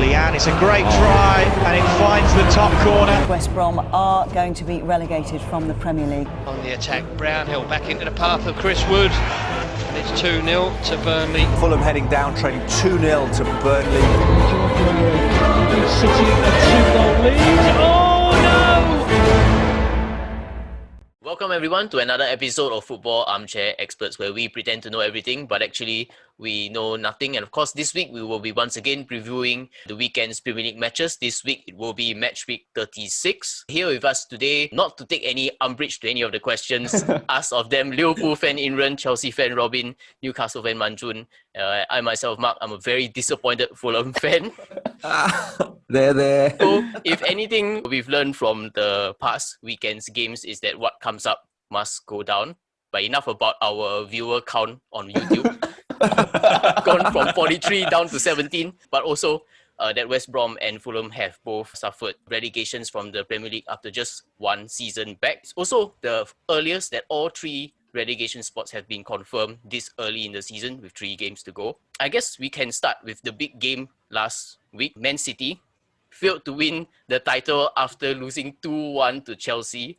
Leanne. It's a great try and it finds the top corner. West Brom are going to be relegated from the Premier League. On the attack, Brownhill back into the path of Chris Wood. And it's 2-0 to Burnley. Fulham heading down, trailing 2-0 to Burnley. City a 2-goal lead. Oh no! Welcome everyone to another episode of Football Armchair Experts, where we pretend to know everything, but actually we know nothing. And of course, this week we will be once again previewing the weekend's Premier League matches. This week it will be Matchweek 36. Here with us today, not to take any umbrage to any of the questions asked of them, Liverpool fan Imran, Chelsea fan Robin, Newcastle fan Manjun. I myself, Mark, I'm a very disappointed Fulham fan. There. So, if anything we've learned from the past weekend's games is that what comes up must go down. But enough about our viewer count on YouTube. Gone from 43 down to 17. But also that West Brom and Fulham have both suffered relegations from the Premier League after just one season back. It's also the earliest that all three relegation spots have been confirmed this early in the season with 3 games to go. I guess we can start with the big game last week. Man City failed to win the title after losing 2-1 to Chelsea.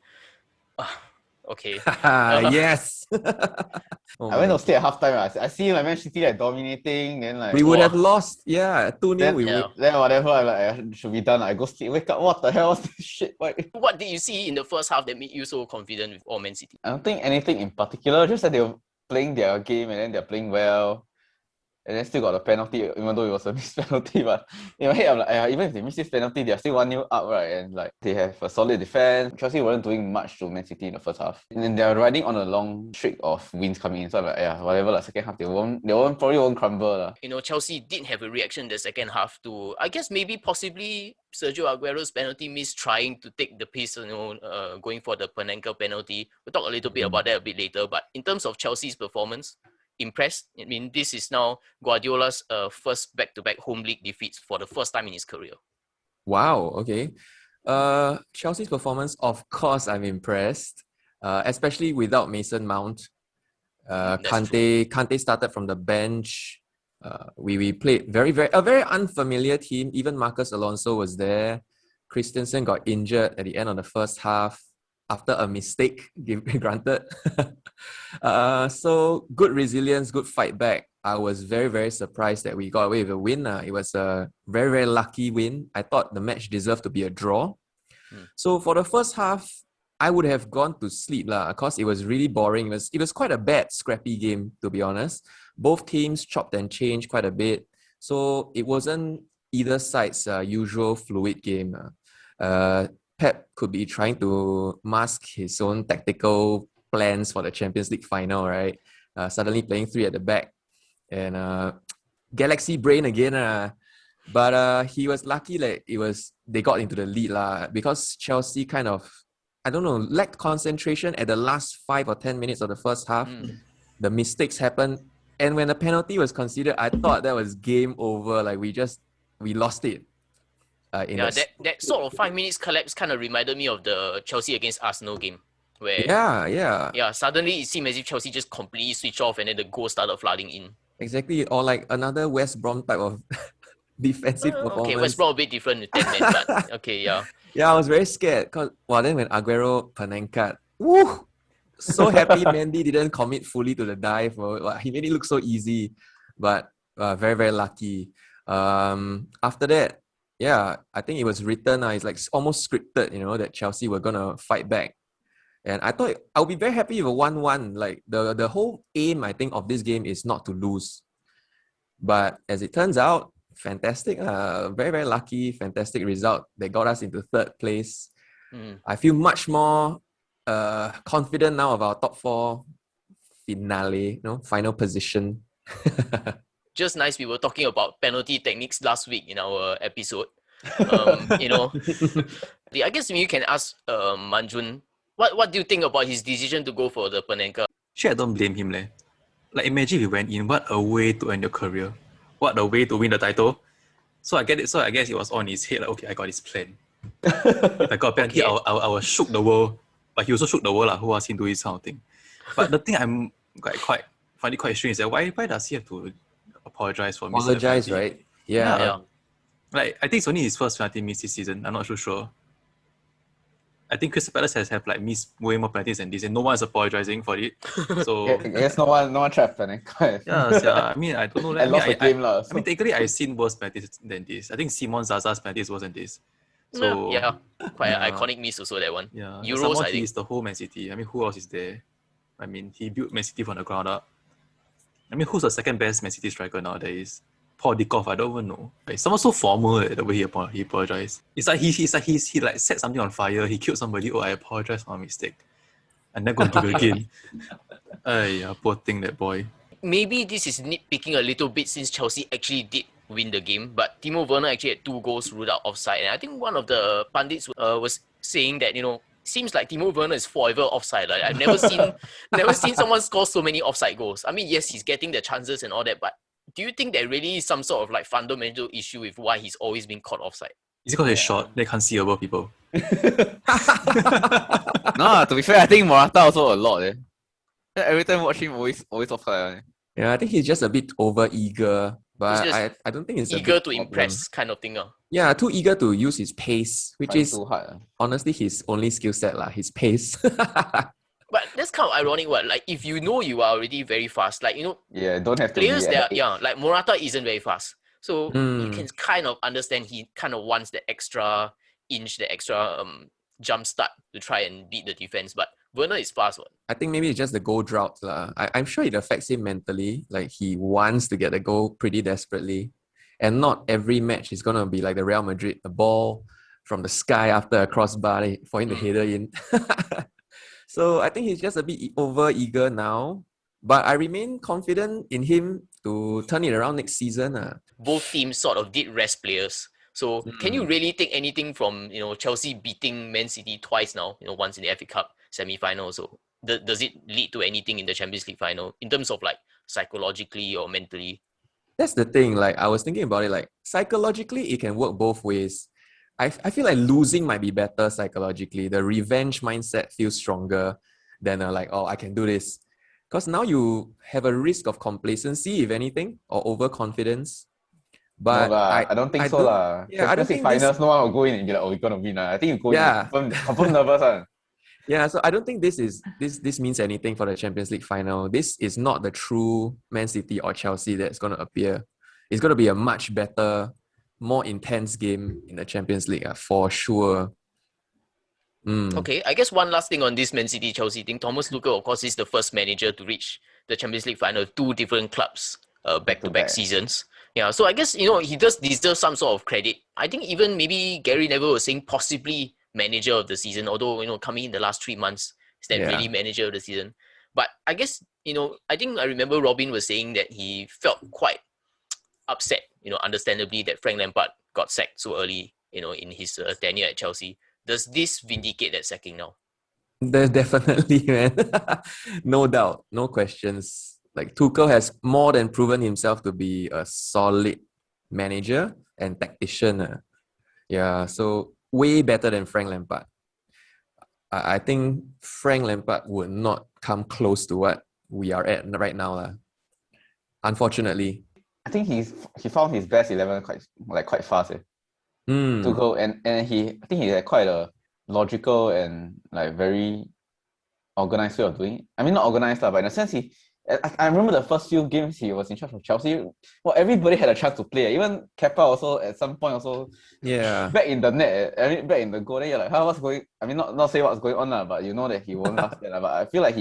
Okay. Yes. I went to stay at halftime. I see Man City dominating, then we would have lost. Yeah, 2-0. Then whatever, I should be done. I go sleep, wake up. What the hell was this shit? What did you see in the first half that made you so confident with all Man City? I don't think anything in particular. Just that they were playing their game and then they're playing well. And then still got a penalty, even though it was a missed penalty. But in my head, I'm like, even if they miss this penalty, they're still 1-0 up, right? And they have a solid defense. Chelsea weren't doing much to Man City in the first half. And then they're riding on a long streak of wins coming in. So I'm like, whatever, second half, they probably won't crumble. Chelsea did have a reaction in the second half to, I guess maybe possibly Sergio Aguero's penalty miss, trying to take the piece, going for the panenka penalty. We'll talk a little bit about that a bit later. But in terms of Chelsea's performance, impressed. I mean, this is now Guardiola's first back-to-back home league defeats for the first time in his career. Wow, okay. Chelsea's performance, of course, I'm impressed, especially without Mason Mount. Kante started from the bench. We played a very unfamiliar team. Even Marcus Alonso was there. Christensen got injured at the end of the first half after a mistake, granted. So good resilience, good fight back. I was very, very surprised that we got away with a win. It was a very, very lucky win. I thought the match deserved to be a draw. So for the first half, I would have gone to sleep because it was really boring. It was quite a bad, scrappy game, to be honest. Both teams chopped and changed quite a bit. So it wasn't either side's usual fluid game. Pep could be trying to mask his own tactical plans for the Champions League final, right? Suddenly playing 3 at the back. And Galaxy brain again. But he was lucky that they got into the lead because Chelsea kind of, lacked concentration at the last 5 or 10 minutes of the first half. The mistakes happened. And when the penalty was considered, I thought that was game over. We lost it. That sort of 5 minutes collapse kind of reminded me of the Chelsea against Arsenal game. Where suddenly it seemed as if Chelsea just completely switched off and then the goal started flooding in. Exactly, or like another West Brom type of defensive performance. Okay, West Brom a bit different with 10 men, but okay, yeah. Yeah, I was very scared because then when Aguero panenka, woo! So happy Mendy didn't commit fully to the dive. He made it look so easy, but very, very lucky. After that, I think it was written. It's almost scripted, that Chelsea were gonna fight back. And I thought I would be very happy with a 1-1. The whole aim, I think, of this game is not to lose. But as it turns out, fantastic. Very, very lucky, fantastic result that got us into 3rd place. I feel much more confident now of our top 4 finale, final position. Just nice, we were talking about penalty techniques last week in our episode. I guess you can ask Manjun, what do you think about his decision to go for the panenka? Sure, I don't blame him. Imagine if he went in, what a way to end your career. What a way to win the title. So I get it. So I guess it was on his head, okay, I got this plan. If I got a penalty, I will shook the world. But he also shook the world, who asked him to do this kind of thing. But the thing I'm find it quite strange is that why does he have to apologise for missing the penalty? Right? Yeah. Like, I think it's only his first penalty miss this season. I'm not so sure. I think Crystal Palace has have like missed way more penalties than this, and no one is apologizing for it. So I guess no one tried panenka. yeah. I mean, I don't know. I lost the game lah. I mean, technically, I've seen worse penalties than this. I think Simon Zaza's penalty is worse than this. So yeah, quite an iconic miss also, that one. yeah, Euros, I he think. is the whole Man City. I mean, who else is there? I mean, he built Man City from the ground up. I mean, who's the second best Man City striker nowadays? Paul Dikoff, I don't even know. Like, someone so formal the way he apologized. It's like he like set something on fire. He killed somebody. Oh, I apologize for my mistake. I'm not going to do it again. Ay, poor thing, that boy. Maybe this is nitpicking a little bit since Chelsea actually did win the game, but Timo Werner actually had 2 goals ruled out offside. And I think one of the pundits was saying that, seems like Timo Werner is forever offside. Like, I've never seen someone score so many offside goals. I mean, yes, he's getting the chances and all that, but do you think there really is some sort of like fundamental issue with why he's always been caught offside? Is it because he's short? They can't see above people. No, to be fair, I think Morata also a lot. Every time watch him, always offside. Yeah, I think he's just a bit over eager, but I don't think it's eager a to big impress problem. kind of thing. Yeah, too eager to use his pace, which is too hard. honestly his only skill set, his pace. But that's kind of ironic. Like, if you know you are already very fast, like, Yeah, don't have to players be that like Morata isn't very fast, so you Mm. can kind of understand he kind of wants the extra inch, the extra jump start to try and beat the defense. But Werner is fast one. I think maybe it's just the goal drought. I'm sure it affects him mentally. Like, he wants to get the goal pretty desperately. And not every match is going to be like the Real Madrid, the ball from the sky after a crossbar for him to header in. So I think he's just a bit over eager now. But I remain confident in him to turn it around next season. Both teams sort of did rest players. So can you really take anything from Chelsea beating Man City twice now? Once in the FA Cup semi-final. So does it lead to anything in the Champions League final in terms of like psychologically or mentally? That's the thing. Like, I was thinking about it. Like, psychologically, it can work both ways. I feel like losing might be better psychologically. The revenge mindset feels stronger than I can do this. Because now you have a risk of complacency, if anything, or overconfidence. But no, I don't think so. Yeah, I don't think finals, no one will go in and be like, oh, we're going to win. I think you go in confirm nervous. Yeah, so I don't think this means anything for the Champions League final. This is not the true Man City or Chelsea that's going to appear. It's going to be a much better, more intense game in the Champions League, for sure. Okay, I guess one last thing on this Man City Chelsea thing. Thomas Tuchel, of course, is the first manager to reach the Champions League final, 2 different clubs, back-to-back seasons. Yeah, so I guess he does deserve some sort of credit. I think even maybe Gary Neville was saying possibly manager of the season, although coming in the last 3 months, is that really manager of the season? But I guess I think I remember Robin was saying that he felt quite upset, understandably, that Frank Lampard got sacked so early, in his tenure at Chelsea. Does this vindicate that sacking now? Definitely, man. No doubt, no questions. Like, Tuchel has more than proven himself to be a solid manager and tactician. Yeah, so way better than Frank Lampard. I think Frank Lampard would not come close to what we are at right now. Unfortunately. I think he found his best 11 quite fast. Tuchel, and I think he had quite a logical and like very organized way of doing it. I mean, not organized, but in a sense, I remember the first few games he was in charge of Chelsea. Well, everybody had a chance to play. Even Kepa also at some point also. Yeah. Back in the net, back in the goal. Then you're like, what's going? I mean, not say what's going on but you know that he won't last. But I feel like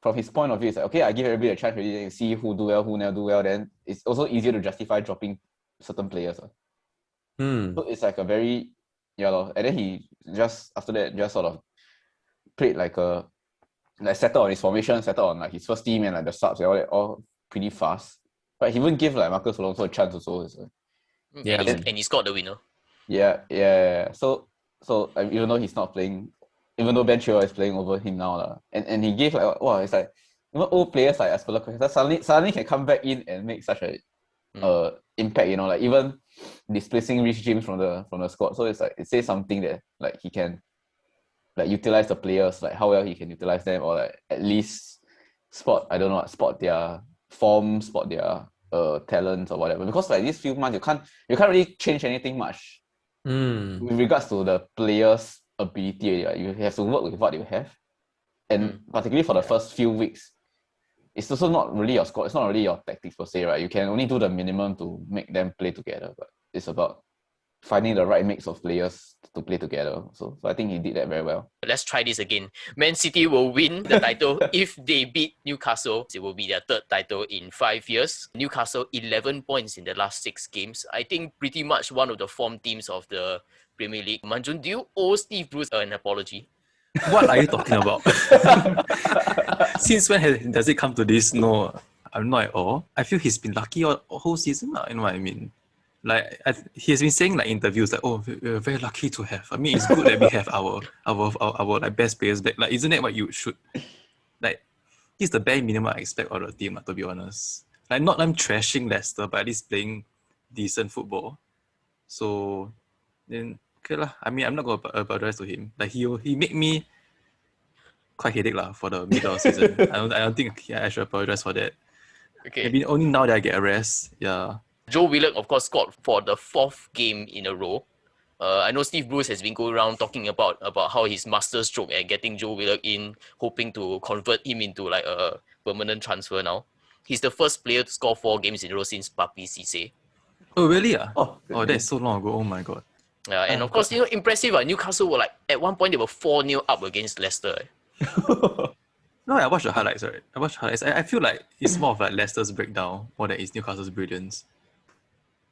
from his point of view, it's like, okay, I give everybody a chance really, and see who do well, who never do well. Then it's also easier to justify dropping certain players. So it's like a very and then he just after that just sort of played settled on his formation, settled on like his first team and like the subs and all pretty fast. But he wouldn't give like Marcus Alonso a chance also. And he scored the winner. Yeah. So even though he's not playing, even though Ben Chilwell is playing over him now, and he gave it's like even old players like Aspilicueta suddenly can come back in and make such a impact. Like even displacing Reece James from the squad. So it's like it says something that like he can like utilize the players, like how well he can utilize them, or like at least spot their form, spot their talents or whatever. Because like these few months you can't really change anything much with regards to the players' ability. Right? You have to work with what you have. And particularly for the first few weeks, it's also not really your squad, it's not really your tactics per se, right? You can only do the minimum to make them play together, but it's about finding the right mix of players to play together. So I think he did that very well. Let's try this again. Man City will win the title if they beat Newcastle. It will be their third title in 5 years. Newcastle 11 points in the last 6 games. I think pretty much one of the form teams of the Premier League. Manjun, do you owe Steve Bruce an apology? What are you talking about? Since when does it come to this? No, I'm not at all. I feel he's been lucky all whole season. You know what I mean? Like he has been saying like interviews like, oh, we're very lucky to have. I mean, it's good that we have our like best players back. Like, isn't that what you should? Like, he's the bare minimum I expect of the team. Like, to be honest, like not I'm trashing Leicester, but at least playing decent football. So then okay lah. I mean, I'm not gonna apologize to him. Like he made me quite headache lah for the middle of the season. I don't think I should apologize for that. Okay. Maybe only now that I get a rest. Yeah. Joe Willock, of course, scored for the 4th game in a row. I know Steve Bruce has been going around talking about how his master stroke at getting Joe Willock in, hoping to convert him into like a permanent transfer now. He's the first player to score 4 games in a row since Papi Cisse. Oh, really? Oh, that's so long ago. Oh my god. And of course, impressive. Newcastle were like, at one point, they were 4-0 up against Leicester. No, I watched the highlights, right? I feel like it's more of like Leicester's breakdown more than it's Newcastle's brilliance.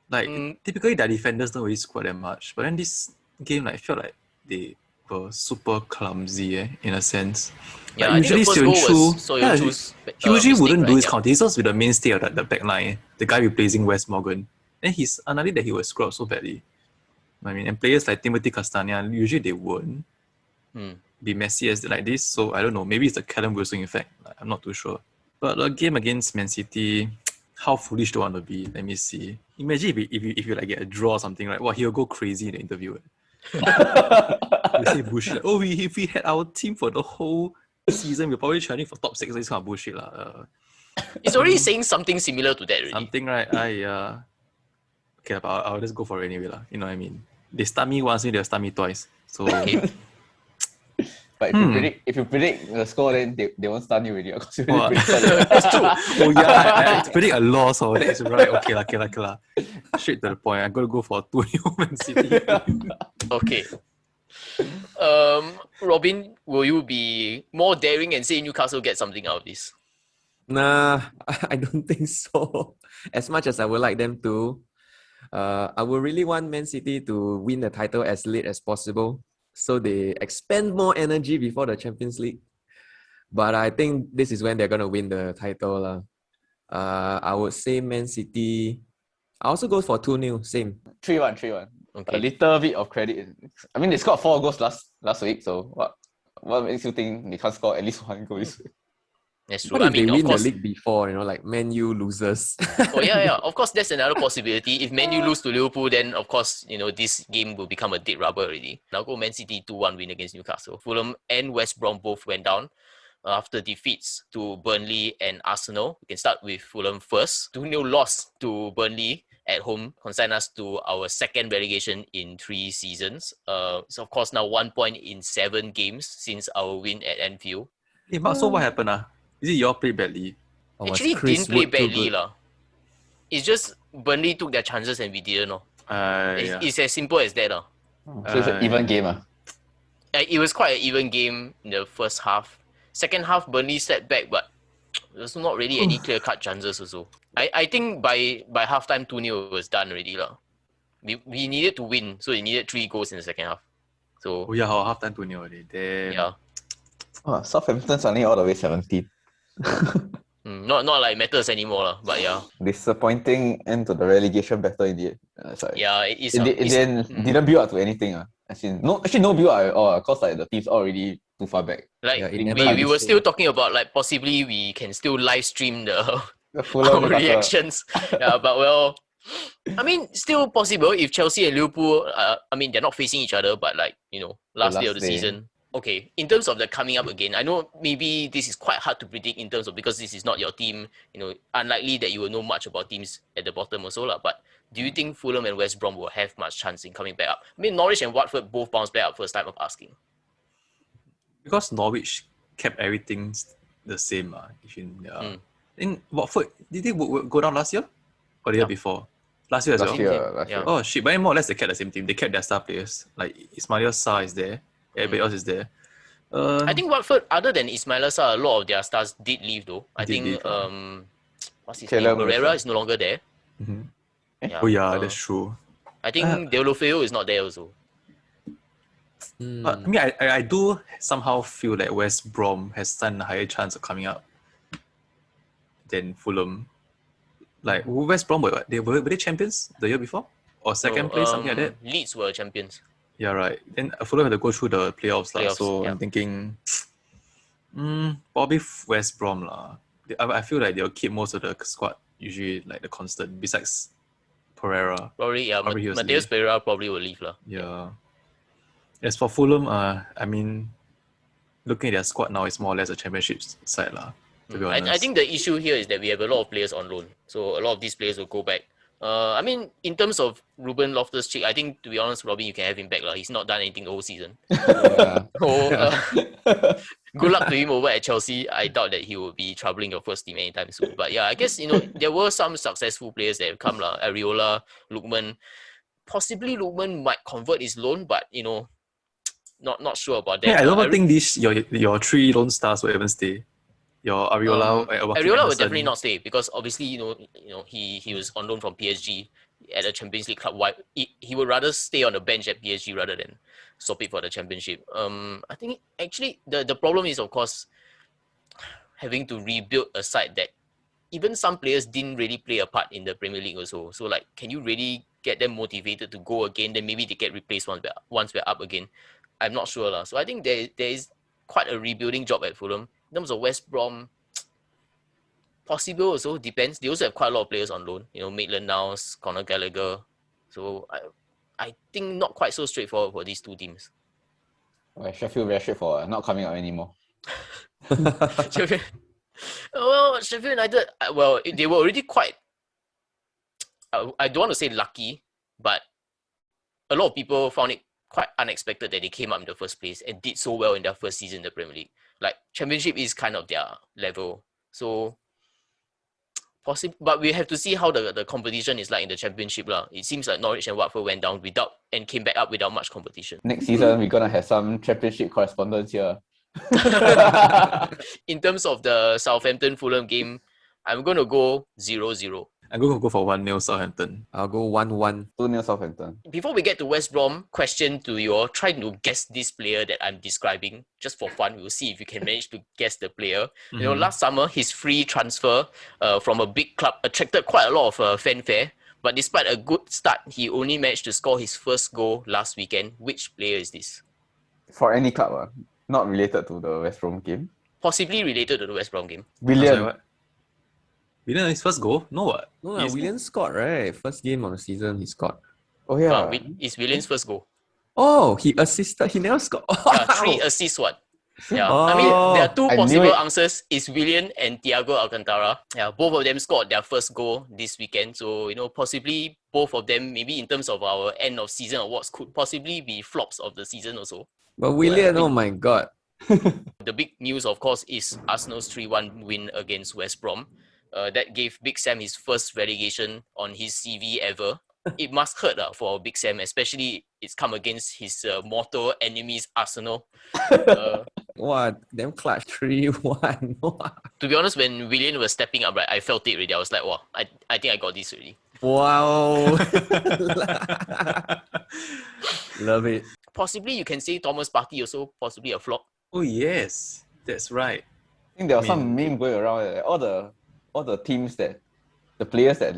Like, typically their defenders don't really score that much. But then this game, like, I felt like they were super clumsy, in a sense. Yeah, like, usually he usually wouldn't do this kind of thing. He's supposed to be the mainstay of the back line. The guy replacing Wes Morgan. And he's another that he was screwed up so badly. I mean, and players like Timothy Castagne, usually they won't be messy as like this. So I don't know. Maybe it's the Callum Wilson effect. Like, I'm not too sure. But the game against Man City, how foolish do I want to be? Let me see. Imagine if you like get a draw or something, right? Well, he'll go crazy in the interview. You say bullshit. Like, oh, if we had our team for the whole season, we're probably training for top 6. This kind of bullshit. He's already saying something similar to that already. Something, right? Okay, but I'll just go for it anyway. You know what I mean? They stun me once, they'll stun me twice. So... Okay. But if you predict the score, then they won't stun you already. Because you That's true. Oh yeah, I predict a loss. Oh, that is right. Okay. Straight to the point. I'm gonna go for 2-0 Man City. Okay. Robin, will you be more daring and say Newcastle get something out of this? Nah, I don't think so. As much as I would like them to, I would really want Man City to win the title as late as possible, so they expend more energy before the Champions League. But I think this is when they're going to win the title. I would say Man City. I also go for 2-0, same. 3-1. Okay. A little bit of credit. I mean, they scored 4 goals last week, so what makes you think they can't score at least 1 goal this week? That's true. What if they win the league before, like Man U loses? Oh yeah. Of course, that's another possibility. If Man U lose to Liverpool, then of course, this game will become a dead rubber already. Now go Man City 2-1 win against Newcastle. Fulham and West Brom both went down after defeats to Burnley and Arsenal. We can start with Fulham first. 2-0 loss to Burnley at home consign us to our 2nd relegation in 3 seasons. So of course now 1 point in 7 games since our win at Anfield. Hey, Mark, so what happened? Is it you all played badly? Actually, didn't play badly. It's just Burnley took their chances and we didn't. It's as simple as that. So it's an even game. It was quite an even game in the first half. Second half, Burnley stepped back, but there's not really any clear-cut chances also. I think by halftime, 2-0 was done already. We needed to win, so we needed 3 goals in the second half. So halftime 2-0 already. Damn. Yeah. Oh, Southampton's only all the way 17. Not like matters anymore, but yeah. Disappointing end to the relegation battle in the end. Yeah, it is. Didn't build up to anything. No build up at all, because like the team's already too far back. We were still talking about like possibly we can still live stream the our reactions. Yeah, but well, I mean, still possible if Chelsea and Liverpool. They're not facing each other, but last day of the season. okay, in terms of the coming up again, I know maybe this is quite hard to predict in terms of because this is not your team, unlikely that you will know much about teams at the bottom also lah. But do you think Fulham and West Brom will have much chance in coming back up? I mean, Norwich and Watford both bounced back up first time of asking. Because Norwich kept everything the same. In Watford, did they go down last year? Or the year before? Last year as well? Last year. Oh shit, but more or less they kept the same team. They kept their star players. Like Ismail Sarr is there. Everybody else is there. I think Watford, other than Ismail Sarr, a lot of their stars did leave though. I think what's his name? Pereira is no longer there. Mm-hmm. Yeah, that's true. I think Deulofeu is not there also. But I mean, I do somehow feel that West Brom has a higher chance of coming up than Fulham. Like West Brom, were they champions the year before? Or second place, something like that? Leeds were champions. Yeah, right. Then Fulham had to go through the playoffs. So yeah. I'm thinking, probably West Brom. I feel like they'll keep most of the squad, usually like the constant, besides Pereira. Probably, yeah. Probably Mateus Pereira probably will leave. Yeah. As for Fulham, I mean, looking at their squad now, it's more or less a championship side. To be honest. I think the issue here is that we have a lot of players on loan. So a lot of these players will go back. I mean, in terms of Ruben Loftus-Cheek, I think, to be honest, Robin, you can have him back. He's not done anything the whole season. Good luck to him over at Chelsea. I doubt that he will be troubling your first team anytime soon. But yeah, I guess, there were some successful players that have come. Areola, Lookman. Possibly Lookman might convert his loan, but, not sure about that. Yeah, I don't think your three lone stars will even stay. Your Areola, Areola will definitely not stay because obviously he was on loan from PSG at a Champions League club. Why he would rather stay on the bench at PSG rather than swap it for the Championship. I think actually the problem is of course having to rebuild a side that even some players didn't really play a part in the Premier League also. So can you really get them motivated to go again? Then maybe they get replaced once we're up again. I'm not sure So I think there is quite a rebuilding job at Fulham. In terms of West Brom, possible also, depends. They also have quite a lot of players on loan. Maitland-Niles, Conor Gallagher. So I think not quite so straightforward for these two teams. Well, Sheffield very straightforward, not coming out anymore. Sheffield United, they were already quite, I don't want to say lucky, but a lot of people found it quite unexpected that they came up in the first place and did so well in their first season in the Premier League. Championship is kind of their level. So, possible, but we have to see how the competition is like in the Championship. It seems like Norwich and Watford went down and came back up without much competition. Next season, we're going to have some Championship correspondence here. In terms of the Southampton-Fulham game, I'm going to go 0-0. I'm going to go for 1-0 Southampton. I'll go 1-1. 2-0 Southampton. Before we get to West Brom, question to you all. Try to guess this player that I'm describing. Just for fun, we'll see if you can manage to guess the player. Last summer, his free transfer from a big club attracted quite a lot of fanfare. But despite a good start, he only managed to score his first goal last weekend. Which player is this? For any club, not related to the West Brom game. Possibly related to the West Brom game. Willian. Willian, his first goal? No, what? No, Willian scored, right? First game of the season, he scored. Oh, yeah. It's Willian's first goal. Oh, he assisted. He never scored. 3 assists, what? Yeah. I mean, there are two possible answers. It's Willian and Thiago Alcantara. Yeah, both of them scored their first goal this weekend. So, possibly both of them, maybe in terms of our end of season awards, could possibly be flops of the season also. But Willian, oh my God. The big news, of course, is Arsenal's 3-1 win against West Brom. That gave Big Sam his first relegation on his CV ever. It must hurt for Big Sam, especially it's come against his mortal enemies, Arsenal. What? Damn clutch 3-1. To be honest, when Willian was stepping up, right, I felt it already. I was like, wow, I think I got this already. Wow. Love it. Possibly you can say Thomas Partey also possibly a flop. Oh yes, that's right. I think there was some meme going around. All the teams the players that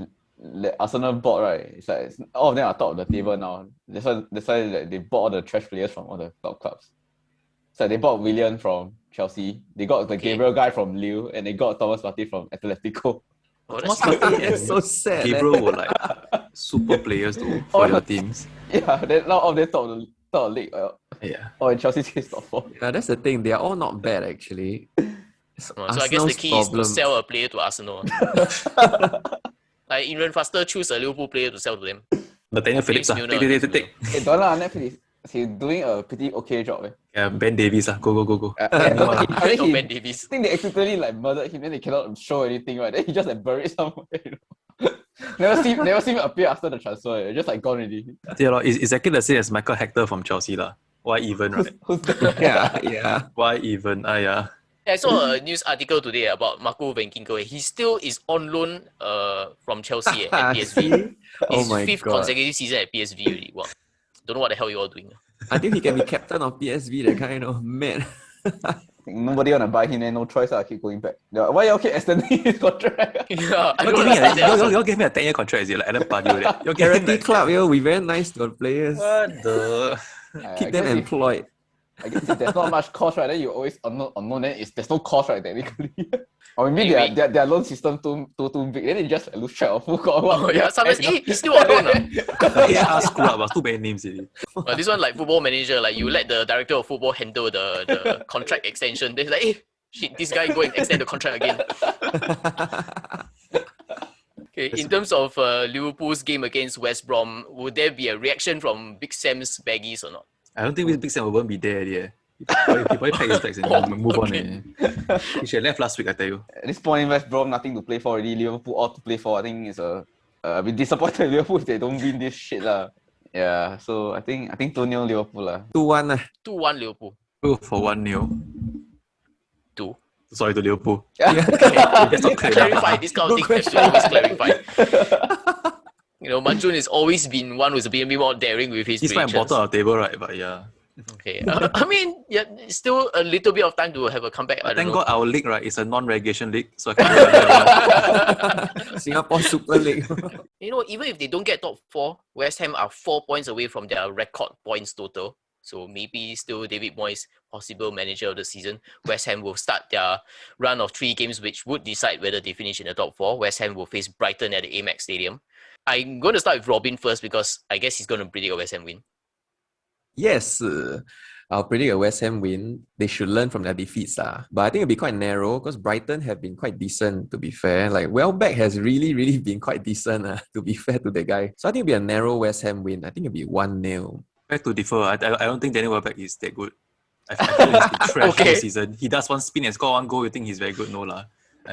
Arsenal bought, right? It's like all of them are top of the table now. That's why they bought all the trash players from all the top clubs. So they bought Willian from Chelsea. They got the Gabriel guy from Lille, and they got Thomas Partey from Atletico. Oh, that's so sad. Gabriel were like super players for your teams. Yeah, then now all of them top of the league. Yeah. Oh, and Chelsea is top 4. Yeah, that's the thing. They are all not bad actually. It's So I guess the Arsenal's key problem. is to sell a player to Arsenal. Like even faster choose a Liverpool player to sell to them. Nathaniel Phillips. Milner, Take. Hey, don't know, Netflix. He's doing a pretty okay job. Yeah, Ben Davies. Go. I Oh, Ben Davies. think they accidentally like murdered him, then they cannot show anything, right? Then he just like buried somewhere. Never see him appear after the transfer. Just like gone already. Yeah, it's exactly the same as Michael Hector from Chelsea lah. Why even, right? Who's that? Yeah. Why even? Yeah. I saw a news article today about Marco Van Ginkel. He still is on loan from Chelsea at PSV. Oh His my fifth god. consecutive season at PSV already. Wow. Don't know what the hell you all doing. I think he can be captain of PSV, that kind of man. Nobody wanna buy him, then no choice. I keep going back. Yeah, why y'all keep extending his contract? Yeah, I Y'all don't give me understand that also. y'all give me a 10-year contract, is it? Like Adam Pardew, like, y'all give him Guarantee like, club, yo. We very nice to our players. what the? Keep them employed. I guess if there's not much cost, right, then you always unknown, then there's no cost, right, technically. Or maybe Anyway. their loan system too big, then they just like, lose track of who got what. Oh, yeah, sometimes he's still on loan. Yeah, screw up, but too many names already. This one like football manager, like you let the director of football handle the contract extension. They're like, hey, shit, this guy go and extend the contract again. Okay, in terms of Liverpool's game against West Brom, would there be a reaction from Big Sam's baggies or not? I don't think Big Sam won't be there yet. He probably pack his bags and move on. He should have left last week, I tell you. At this point, West Brom nothing to play for already. Liverpool all to play for. I think it's a bit disappointed in Liverpool if they don't win this shit lah. Yeah, so I think 2-0 Liverpool lah. 2-1. 2-1 Liverpool. Go for 1-0. 2. Sorry to Liverpool. That's not clarify. This kind of thing have to always clarify. You know, Manjun has always been one who's a bit more daring with his He's my predictions. bottom of the table, right? But yeah. Okay. I mean, yeah, it's still a little bit of time to have a comeback. I don't Thank know. God our league, right, is a non-relegation league, so I can Singapore Super League. You know, even if they don't get top 4, West Ham are 4 points away from their record points total. So maybe still David Moyes, possible manager of the season. West Ham will start their run of 3 games, which would decide whether they finish in the top 4. West Ham will face Brighton at the Amex Stadium. I'm going to start with Robin first because I guess he's going to predict a West Ham win. Yes, I'll predict a West Ham win. They should learn from their defeats. But I think it'll be quite narrow because Brighton have been quite decent, to be fair. Like, Welbeck has really been quite decent, to be fair to the guy. So I think it'll be a narrow West Ham win. I think it'll be 1-0. Back to differ. I don't think Daniel Welbeck is that good. I feel he's been trash this season. He does one spin and score 1 goal. You think he's very good? No lah.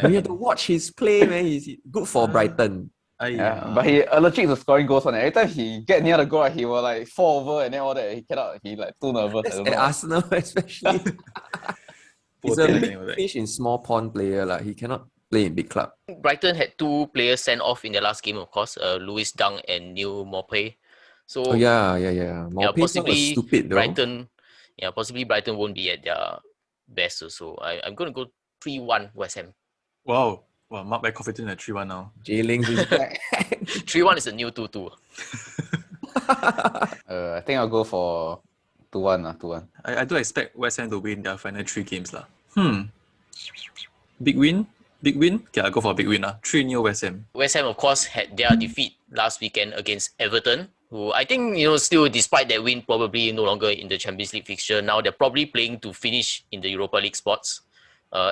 You have to watch his play, man. He's good for Brighton. Yeah, but he allergic to scoring goals one. Every time he get near the goal, right, he will like fall over and then all that. He cannot. He like too nervous. I don't At know. Arsenal, especially. He's a big fish in small pond player. He cannot play in big club. Brighton had 2 players sent off in their last game, of course, Lewis Dunk and Neil Maupay. So Oh yeah. possibly Stupid though. Brighton won't be at their best also. I'm going to go 3-1 West Ham. Wow, Mark very confident at 3-1 now. Jailings is back. 3-1 is the new 2-2. I think I'll go for 2-1 2-1. I do expect West Ham to win their final 3 games lah. Big win? Okay, I'll go for a big win 3-0 West Ham. West Ham, of course, had their defeat last weekend against Everton, who I think, still despite that win, probably no longer in the Champions League fixture. Now they're probably playing to finish in the Europa League spots.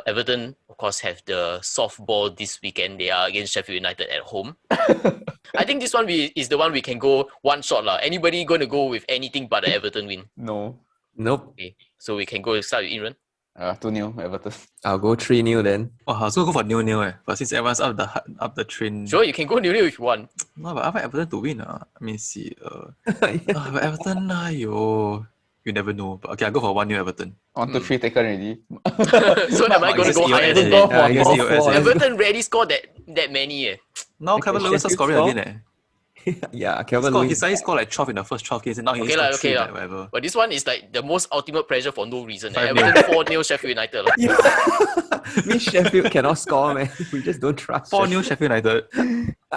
Everton, of course, have the softball this weekend. They are against Sheffield United at home. I think this one is the one we can go one shot lah. Anybody going to go with anything but the Everton win? No. Nope. Okay, so we can go start with Imran. 2-0 Everton. I'll go 3-0 then. Oh, I was going to go for 0-0 but since everyone's up the train. Sure, you can go 0-0 if you want. No, but I want Everton to win. Let me see. But Everton, you never know. But okay, I'll go for 1-0 Everton. 1, 2, 3 taken already. So am I going to go higher than Go that? for guess goal you- for- Everton rarely score that many. Now Kevin Lewis is scoring Sheffield again. Yeah, He Kevin Lewis. scored like 12 in the first 12 games and now he's Okay lah, got 3 okay lah. like, whatever. But this one is like the most ultimate pressure for no reason. 5-0. Everton 4-0 Sheffield United. lah. Me Sheffield cannot score, man. We just don't trust. 4-0 Sheffield United.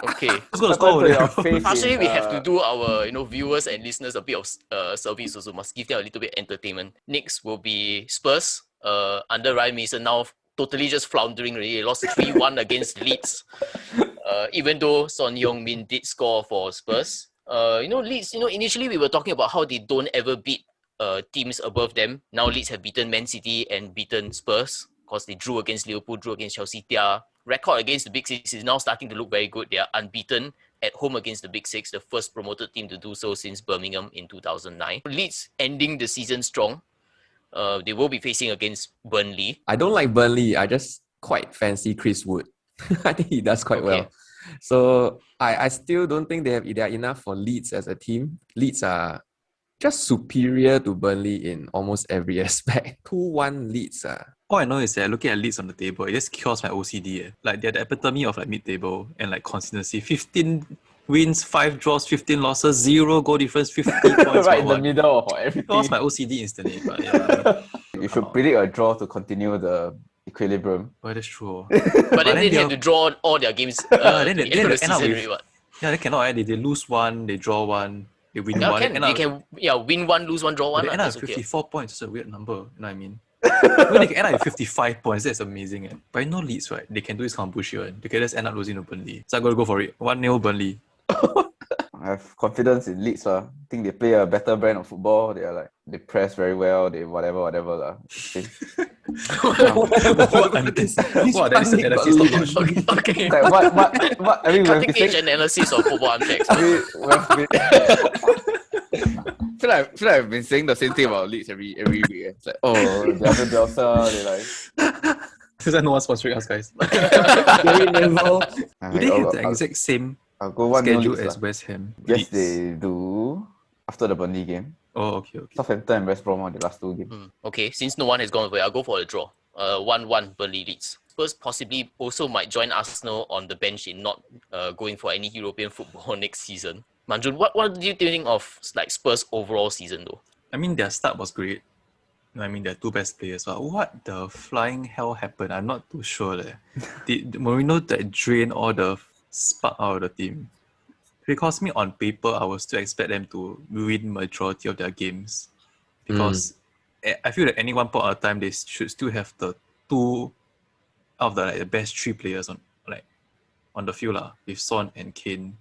Okay. Who's going to According score? to your faith Partially, in, we have to do our viewers and listeners a bit of service also. Must give them a little bit entertainment. Next will be Spurs. Under Ryan Mason now totally just floundering already. They lost 3-1 against Leeds. Even though Son Heung-min did score for Spurs. Leeds, initially we were talking about how they don't ever beat teams above them. Now Leeds have beaten Man City and beaten Spurs because they drew against Liverpool, drew against Chelsea. Their record against the Big Six is now starting to look very good. They are unbeaten at home against the Big Six, the first promoted team to do so since Birmingham in 2009. Leeds ending the season strong. They will be facing against Burnley. I don't like Burnley. I just quite fancy Chris Wood. I think he does quite well. So I still don't think they are enough for Leeds as a team. Leeds are just superior to Burnley in almost every aspect. 2-1 Leeds. All I know is that looking at Leeds on the table, it just cures my OCD. Like they're the epitome of like mid-table and like consistency. 15 wins, 5 draws, 15 losses, 0 goal difference, 50 points. Right in the middle of everything. Cures my OCD instantly. But yeah. You should predict a draw to continue the equilibrium. Well, that's true. But then they have to draw all their games then the they end of the end up season. with- Really, what? Yeah, they cannot. They lose one, they draw one, they win Yeah, one. they can win one, lose one, draw one. They end up That's with okay. 54 points. It's a weird number. You know what I mean? When they can end up with 55 points, that's amazing. But you know Leeds, right? They can do this kind of bullshit. Right? They can just end up losing to Burnley. So I got to go for it. 1-0 Burnley. I have confidence in Leeds. I think they play a better brand of football. They press very well. They whatever. Wow, that's analysis top notch. Okay. Like what? I mean, we've Cutting been edge saying, analysis of football unchecks. I feel like I've been saying the same thing about Leeds every week. It's like, oh, the other Delta, they like. Is that no one sponsoring us, guys? Very level. Do they have the exact same I'll go 1-0 schedule Leeds as lah. West Ham? Yes, Leeds. they do. After the Burnley game, Oh, okay. Southampton and West Brom are the last 2 games. Okay, since no one has gone away, I'll go for a draw. 1-1 Burnley Leeds. Spurs possibly also might join Arsenal on the bench in not going for any European football next season. Manjun, what do you think of like Spurs' overall season though? I mean, their start was great. I mean, they're 2 best players. But what the flying hell happened? I'm not too sure. Did Mourinho that drain all the spark out of the team? Because me on paper, I would still expect them to win majority of their games. Because I feel that any one point of time, they should still have the 2 out of the best 3 players on the field with Son and Kane.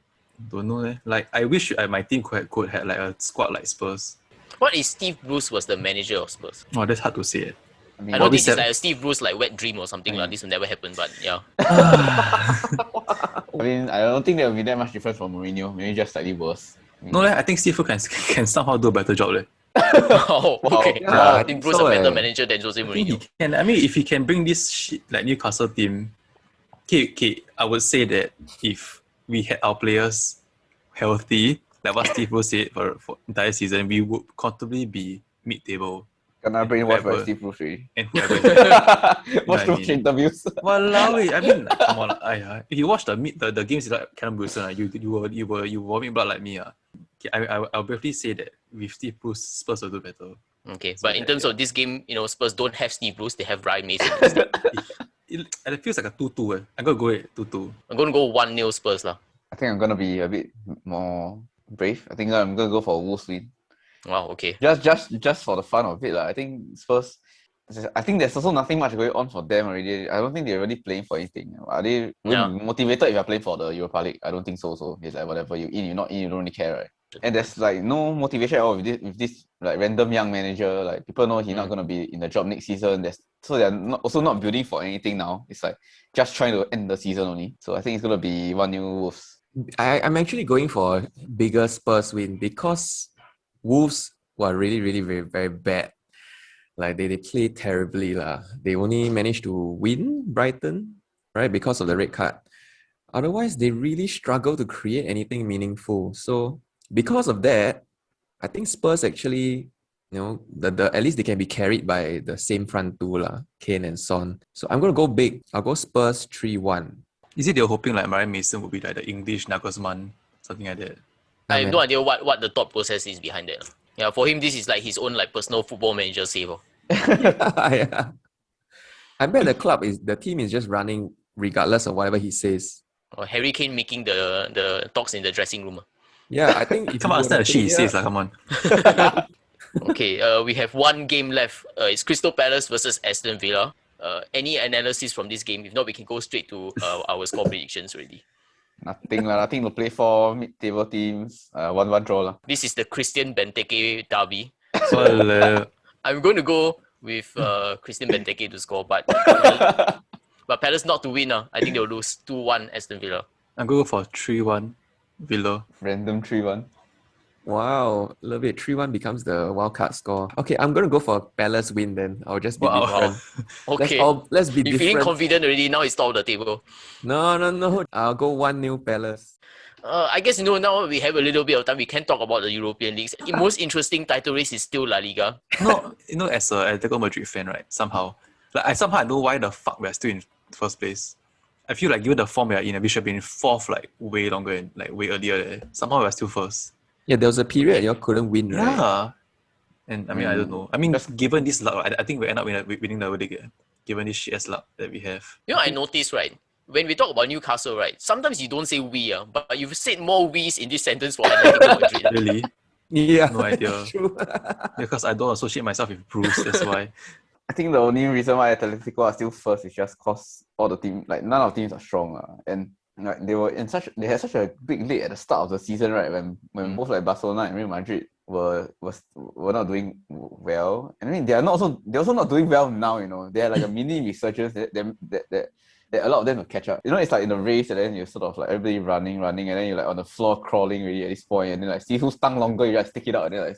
Don't know. I wish my team could have like a squad like Spurs. What if Steve Bruce was the manager of Spurs? Oh, that's hard to say. I mean, I know this is like a Steve Bruce like wet dream or something. This will never happen, but yeah. I mean, I don't think there will be that much difference from Mourinho. Maybe just slightly worse. No, I think Steve Bruce can somehow do a better job. Oh, okay. Yeah, I Steve think Bruce so, a better eh. manager than Jose I think Mourinho. he can. I mean, if he can bring this shit like Newcastle team, okay, I would say that if we had our players healthy, like what Steve Bruce said for entire season, we would comfortably be mid-table. Gonna brainwash by Whoever. Steve Bruce really. And whoever. Watch I those mean? interviews. Walao, I mean, come on, if you watch the games like Callum Wilson, you vomit blood like me. Okay, I'll briefly say that with Steve Bruce, Spurs will do better. Okay, but in terms of this game, Spurs don't have Steve Bruce, they have Ryan Mason instead. It feels like a 2-2. I'm gonna go with 2-2. I'm going to go 1-0 Spurs lah. I think I'm gonna be a bit more brave. I think I'm gonna go for a Wolves win. Wow, okay. Just for the fun of it. I think Spurs, I think there's also nothing much going on for them already. I don't think they're really playing for anything. Are they really motivated if you're playing for the Europa League? I don't think so. So it's like whatever, you in, you're not in, you don't really care, right? And there's like no motivation at all with this like random young manager. Like people know he's not gonna be in the job next season. So they're also not building for anything now. It's like just trying to end the season only. So I think it's gonna be 1-0 Wolves. I'm actually going for a bigger Spurs win because Wolves were really, really very, very bad. Like they played terribly. They only managed to win Brighton, right? Because of the red card. Otherwise, they really struggle to create anything meaningful. So because of that, I think Spurs actually, at least they can be carried by the same front two, Kane and Son. So I'm going to go big. I'll go Spurs 3-1. Is it they're hoping like Ryan Mason would be like the English Nagelsmann, something like that? I have no idea what the thought process is behind that. Yeah, for him, this is like his own like personal football manager save. Yeah. I bet the team is just running regardless of whatever he says. Or Harry Kane making the talks in the dressing room. Yeah, I think... Come on, understand the shit he says, come on. Okay, we have one game left. It's Crystal Palace versus Aston Villa. Any analysis from this game? If not, we can go straight to our score predictions already. Nothing to play for. Mid-table teams. 1-1 draw. This is the Christian Benteke derby. Well, I'm going to go with Christian Benteke to score, but Palace not to win. I think they'll lose 2-1 Aston Villa. I'm going to go for 3-1 Villa. Random 3-1. Wow, love it. 3-1 becomes the wildcard score. Okay, I'm going to go for Palace win then. I'll just be different. Okay. Let's be You're different. feeling confident already, now it's top of the table. No. I'll go 1-0 Palace. I guess, now we have a little bit of time. We can talk about the European leagues. The most interesting title race is still La Liga. No, as a Atletico Madrid fan, right? Somehow, I know why the fuck we're still in first place. I feel like given the form we are in, we should have been fourth way longer and way earlier. Somehow we're still first. Yeah, there was a period you couldn't win, right? Yeah. And I don't know. Just given this luck, I think we end up winning the league. Given this shit luck that we have. I noticed, right? When we talk about Newcastle, right? Sometimes you don't say we, but you've said more we's in this sentence for Atletico Madrid. Really? Yeah, no idea. True. Because I don't associate myself with Bruce, that's why. I think the only reason why Atletico are still first is just cause all the team, none of the teams are strong, and they had such a big lead at the start of the season, right? When both Barcelona and Real Madrid were not doing well. And they're also not doing well now. They had a mini resurgence that a lot of them will catch up. It's like in a race, and then you're sort of everybody running, and then you're on the floor crawling really at this point, and then see who's tongue longer, you just stick it out, and then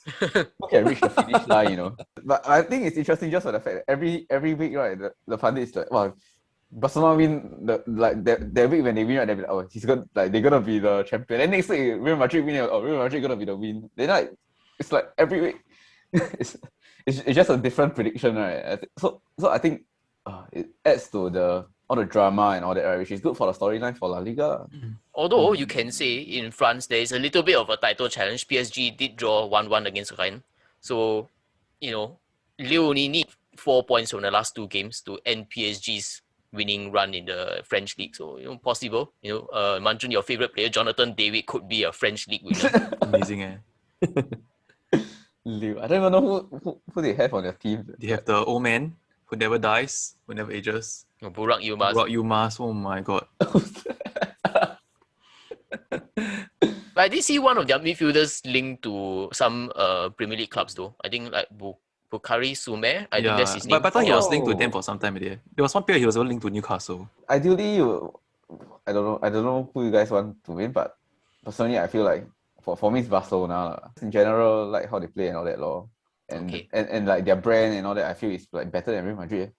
who can reach the finish line. But I think it's interesting just for the fact that every week, right, the pundit is like, wow, Barcelona win that week when they win, right, they're like, they're gonna be the champion. And next week Real Madrid win, Real Madrid gonna be the win. Then it's like every week, it's just a different prediction, right? So I think it adds to all the drama and all that, right, which is good for the storyline for La Liga. Although you can say in France there is a little bit of a title challenge. PSG did draw 1-1 against Rennes. So, Lille only need 4 points from the last 2 games to end PSG's winning run in the French league. So, possible. Manjun, your favorite player, Jonathan David, could be a French league winner. Amazing, eh? Lille. I don't even know who they have on their team. They have the old man who never dies, who never ages. Burak Yilmaz. Burak Yilmaz, oh my god. But I did see one of their midfielders linked to some Premier League clubs though. I think like Bukhari Sumer. I think that's his name. But I thought he was linked to them for some time already. There was one period he was linked to Newcastle. Ideally, I don't know who you guys want to win, but personally, I feel like for me it's Barcelona. In general, like how they play and all that, and like their brand and all that, I feel it's like better than Real Madrid.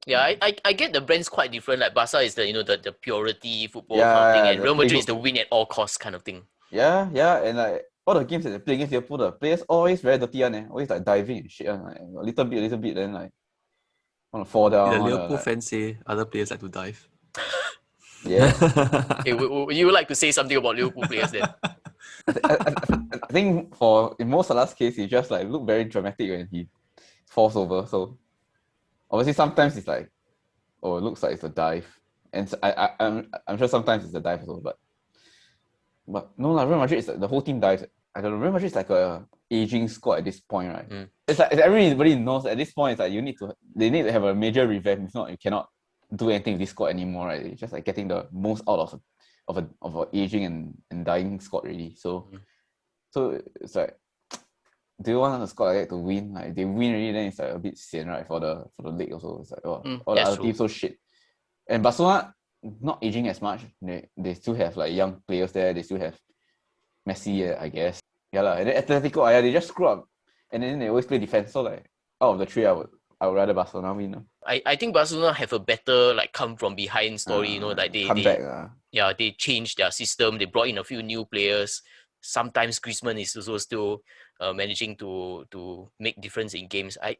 Yeah, I get the brand's quite different. Like Barca is the purity football kind of thing, and Real Madrid is the win at all costs kind of thing. Yeah, and like all the games that they play against Liverpool, the players always very dirty always like diving and shit, like a little bit, then like want to fall down. The Liverpool fans say other players like to dive. Yeah. Hey, would you like to say something about Liverpool players then? I think in Mo Salah's case, he just like looked very dramatic when he falls over. So obviously sometimes it's like, it looks like it's a dive, and so I'm sure sometimes it's a dive as well. But no, like Real Madrid is like, the whole team dives. I don't know. Real Madrid is like a aging squad at this point, right? It's like everybody knows at this point. It's like they need to have a major revamp. If not, you cannot do anything with this squad anymore, right? It's just like getting the most out of an aging and dying squad really. So it's like, do you want the squad like that to win? Like they win really, then it's like a bit sian, right? For the league also. It's like all the other teams so shit. And Barcelona not aging as much. They still have like young players there. They still have Messi, I guess. Yeah lah. And then Atletico, they just screw up, and then they always play defense. So like out of the three, I would rather Barcelona win. I think Barcelona have a better like come from behind story. Like they changed their system. They brought in a few new players. Sometimes Griezmann is also still managing to make difference in games. I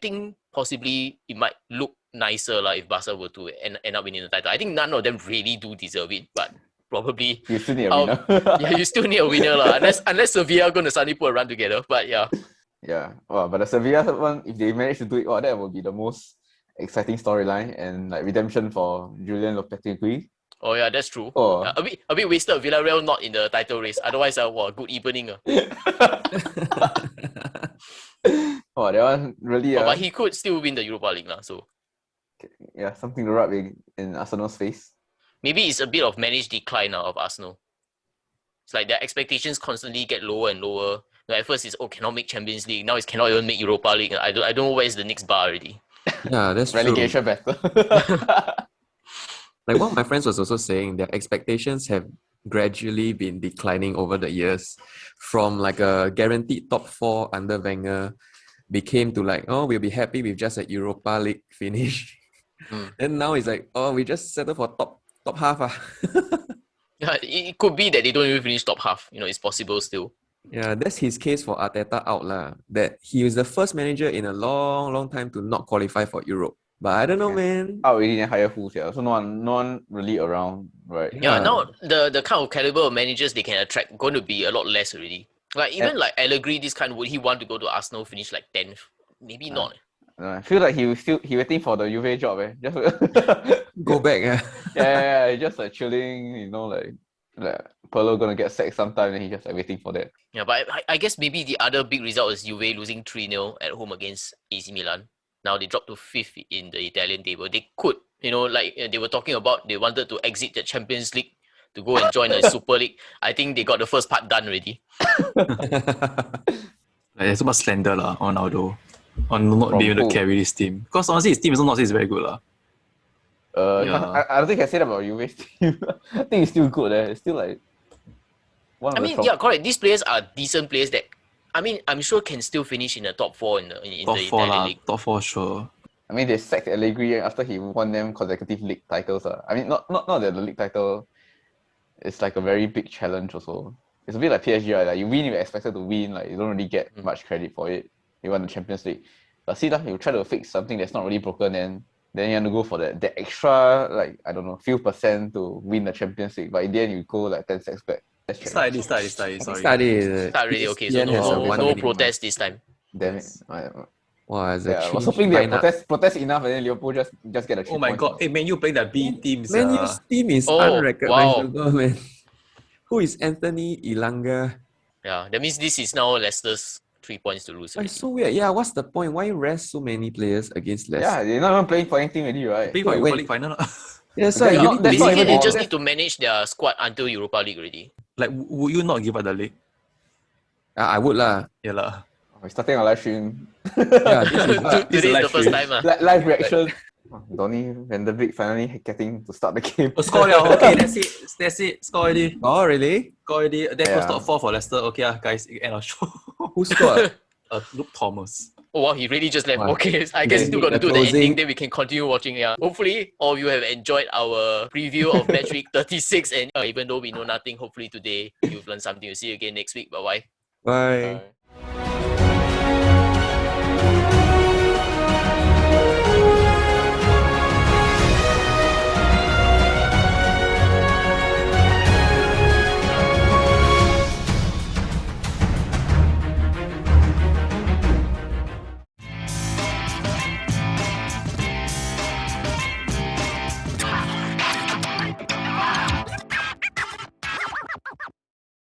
think possibly it might look nicer if Barca were to end up winning the title. I think none of them really do deserve it, but probably you still need a winner. You still need a winner unless Sevilla are going to suddenly put a run together. But yeah. Yeah, but the Sevilla one, if they manage to do it, that would be the most exciting storyline and like redemption for Julian Lopetegui. Oh yeah, that's true. A bit wasted. Villarreal not in the title race. Otherwise, good evening. That one really. But he could still win the Europa League so. Yeah, something to rub in Arsenal's face. Maybe it's a bit of managed decline of Arsenal. It's like their expectations constantly get lower and lower. At first it's cannot make Champions League. Now it's cannot even make Europa League. I don't know where's the next bar already. Yeah, that's true. Relegation battle. Like one of my friends was also saying their expectations have gradually been declining over the years, from like a guaranteed top 4 under Wenger became to like, oh, we'll be happy with just a Europa League finish. And now it's like, oh, we just settle for top half. Yeah, it could be that they don't even finish top half. It's possible still. Yeah, that's his case for Arteta out lah. That he was the first manager in a long time to not qualify for Europe. But I don't know, man. Out already then hire who? Yeah. So no one really around, right? Yeah, now the kind of caliber of managers they can attract going to be a lot less already. Like even like Allegri, this kind, would he want to go to Arsenal, finish like 10th? Maybe not. I feel like he waiting for the Juve job. Just go back. Yeah, just like chilling. Like Pirlo gonna get sacked sometime, and he just like waiting for that. Yeah, but I guess maybe the other big result is Juve losing 3-0 at home against AC Milan. Now they dropped to 5th in the Italian table. They could, like they were talking about, they wanted to exit the Champions League to go and join the Super League. I think they got the first part done already. There's so much slander on Ronaldo on not being able to carry this team. Because honestly, his team is not very good lah. I don't think I can say that about Juve's team. I think it's still good. It's still like yeah, correct. These players are decent players that, I'm sure can still finish in the top 4 in the Italian league. Top 4, sure. They sacked Allegri after he won them consecutive league titles. Not that the league title is like a very big challenge also. It's a bit like PSG, right? Like you win, you're expected to win. Like you don't really get much credit for it. You won the Champions League. But see, you try to fix something that's not really broken, and then you have to go for that extra, like, I don't know, few percent to win the Champions League. But in the end, you go like 10 sacks back. Start already. Start really, okay. So no protest this time. Damn it. Wow, I was hoping they protest enough and then Liverpool just get a 3 Oh my points. god, hey, Man U playing the B teams. Man U's team is unrecognizable, man. Who is Anthony Ilanga? Yeah, that means this is now Leicester's 3 points to lose. It's so weird. Yeah, what's the point? Why rest so many players against Leicester? Yeah, they're not even playing for anything already, right? Playing for Europa League final. Yeah, so basically they just need to manage their squad until Europa League already. Like, would you not give up the league? I would lah. Yeah lah. We're starting a live stream. Yeah, this is Today is the first time. Live reaction. Donny Van de Beek finally getting to start the game. Score now. Okay, that's it. Score already. Oh, really? Score already. That was top 4 for Leicester. Okay, guys, end of show. Who scored? Luke Thomas. Oh wow, he really just left. Wow. Okay, I guess still got to do the ending, then we can continue watching. Yeah. Hopefully, all of you have enjoyed our preview of Matchweek 36. And even though we know nothing, hopefully today you've learned something. We'll see you again next week. Bye-bye. Bye.